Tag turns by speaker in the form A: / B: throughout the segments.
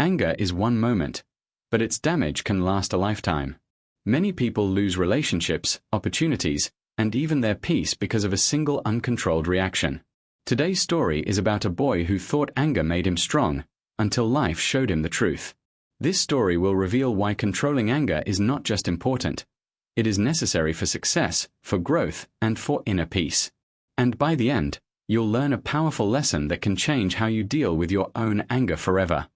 A: Anger is one moment, but its damage can last a lifetime. Many people lose relationships, opportunities, and even their peace because of a single uncontrolled reaction. Today's story is about a boy who thought anger made him strong, until life showed him the truth. This story will reveal why controlling anger is not just important. It is necessary for success, for growth, and for inner peace. And by the end, you'll learn a powerful lesson that can change how you deal with your own anger forever.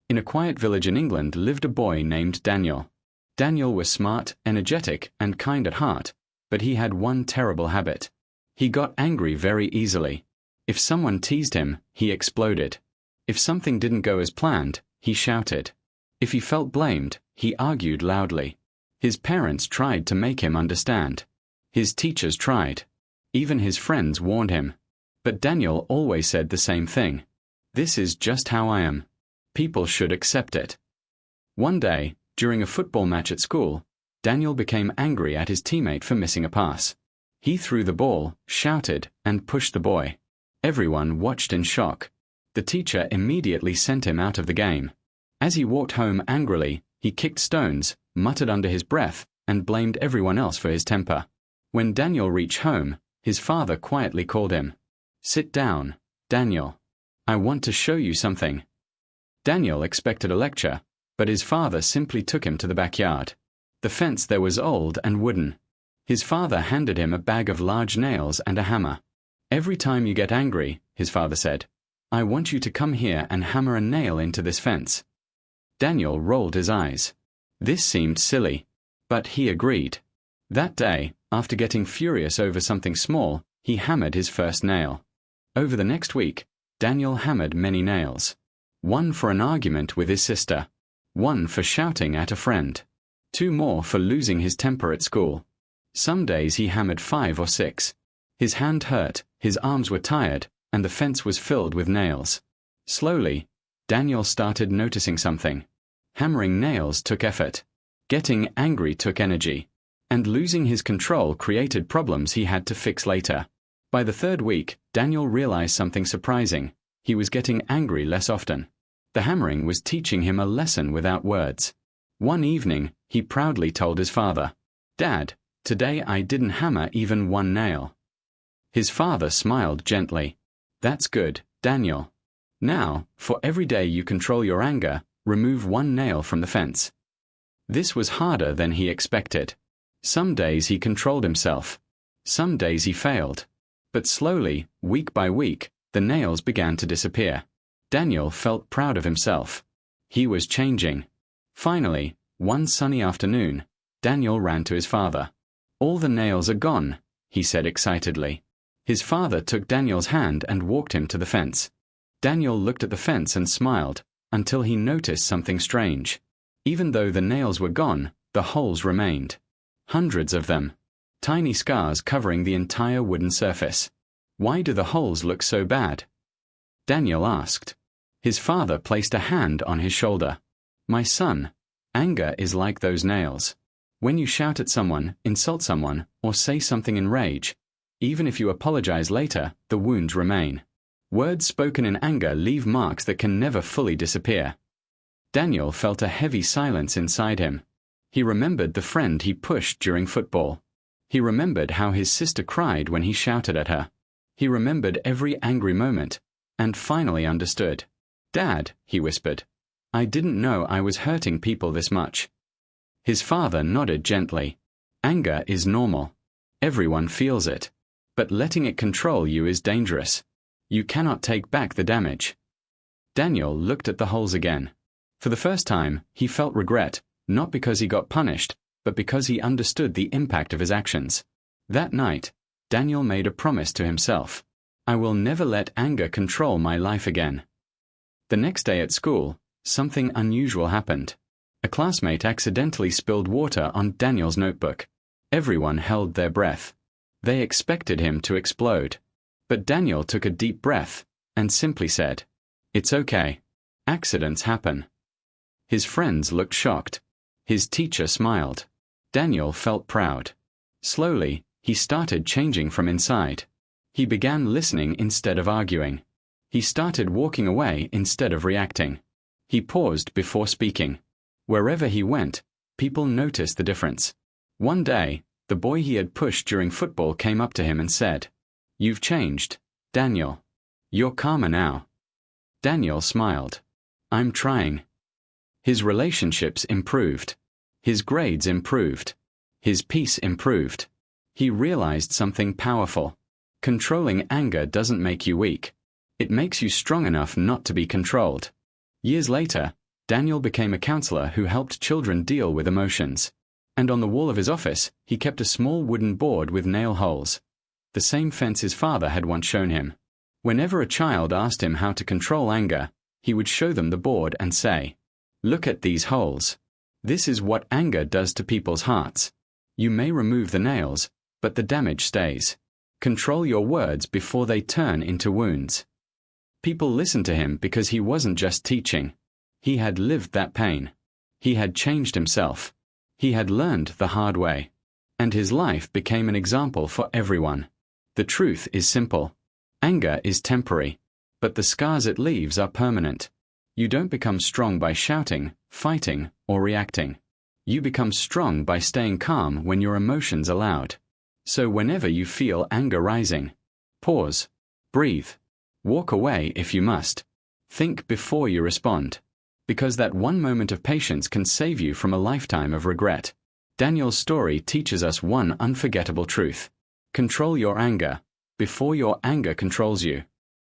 A: In a quiet village in England lived a boy named Daniel. Daniel was smart, energetic, and kind at heart, but he had one terrible habit. He got angry very easily. If someone teased him, he exploded. If something didn't go as planned, he shouted. If he felt blamed, he argued loudly. His parents tried to make him understand. His teachers tried. Even his friends warned him. But Daniel always said the same thing. This is just how I am. People should accept it. One day, during a football match at school, Daniel became angry at his teammate for missing a pass. He threw the ball, shouted, and pushed the boy. Everyone watched in shock. The teacher immediately sent him out of the game. As he walked home angrily, he kicked stones, muttered under his breath, and blamed everyone else for his temper. When Daniel reached home, his father quietly called him. "Sit down, Daniel. I want to show you something." Daniel expected a lecture, but his father simply took him to the backyard. The fence there was old and wooden. His father handed him a bag of large nails and a hammer. "Every time you get angry," his father said, "I want you to come here and hammer a nail into this fence." Daniel rolled his eyes. This seemed silly, but he agreed. That day, after getting furious over something small, he hammered his first nail. Over the next week, Daniel hammered many nails. One for an argument with his sister. One for shouting at a friend. 2 more for losing his temper at school. Some days he hammered 5 or 6. His hand hurt, his arms were tired, and the fence was filled with nails. Slowly, Daniel started noticing something. Hammering nails took effort. Getting angry took energy. And losing his control created problems he had to fix later. By the 3rd week, Daniel realized something surprising. He was getting angry less often. The hammering was teaching him a lesson without words. One evening, he proudly told his father, "Dad, today I didn't hammer even 1 nail." His father smiled gently. "That's good, Daniel. Now, for every day you control your anger, remove 1 nail from the fence." This was harder than he expected. Some days he controlled himself. Some days he failed. But slowly, week by week, the nails began to disappear. Daniel felt proud of himself. He was changing. Finally, one sunny afternoon, Daniel ran to his father. "All the nails are gone," he said excitedly. His father took Daniel's hand and walked him to the fence. Daniel looked at the fence and smiled, until he noticed something strange. Even though the nails were gone, the holes remained. Hundreds of them. Tiny scars covering the entire wooden surface. "Why do the holes look so bad?" Daniel asked. His father placed a hand on his shoulder. "My son, anger is like those nails. When you shout at someone, insult someone, or say something in rage, even if you apologize later, the wounds remain. Words spoken in anger leave marks that can never fully disappear." Daniel felt a heavy silence inside him. He remembered the friend he pushed during football. He remembered how his sister cried when he shouted at her. He remembered every angry moment, and finally understood. "Dad," he whispered, "I didn't know I was hurting people this much." His father nodded gently. Anger is normal. Everyone feels it. But letting it control you is dangerous. You cannot take back the damage. Daniel looked at the holes again. For the first time, he felt regret, not because he got punished, but because he understood the impact of his actions. That night, Daniel made a promise to himself. "I will never let anger control my life again." The next day at school, something unusual happened. A classmate accidentally spilled water on Daniel's notebook. Everyone held their breath. They expected him to explode. But Daniel took a deep breath and simply said, "It's okay. Accidents happen." His friends looked shocked. His teacher smiled. Daniel felt proud. Slowly, he started changing from inside. He began listening instead of arguing. He started walking away instead of reacting. He paused before speaking. Wherever he went, people noticed the difference. One day, the boy he had pushed during football came up to him and said, "You've changed, Daniel. You're calmer now." Daniel smiled. "I'm trying." His relationships improved. His grades improved. His peace improved. He realized something powerful. Controlling anger doesn't make you weak. It makes you strong enough not to be controlled. Years later, Daniel became a counselor who helped children deal with emotions. And on the wall of his office, he kept a small wooden board with nail holes. The same fence his father had once shown him. Whenever a child asked him how to control anger, he would show them the board and say, "Look at these holes. This is what anger does to people's hearts. You may remove the nails, but the damage stays. Control your words before they turn into wounds." People listened to him because he wasn't just teaching. He had lived that pain. He had changed himself. He had learned the hard way. And his life became an example for everyone. The truth is simple. Anger is temporary, but the scars it leaves are permanent. You don't become strong by shouting, fighting, or reacting. You become strong by staying calm when your emotions are loud. So whenever you feel anger rising, pause, breathe, walk away if you must. Think before you respond. Because that one moment of patience can save you from a lifetime of regret. Daniel's story teaches us one unforgettable truth. Control your anger before your anger controls you.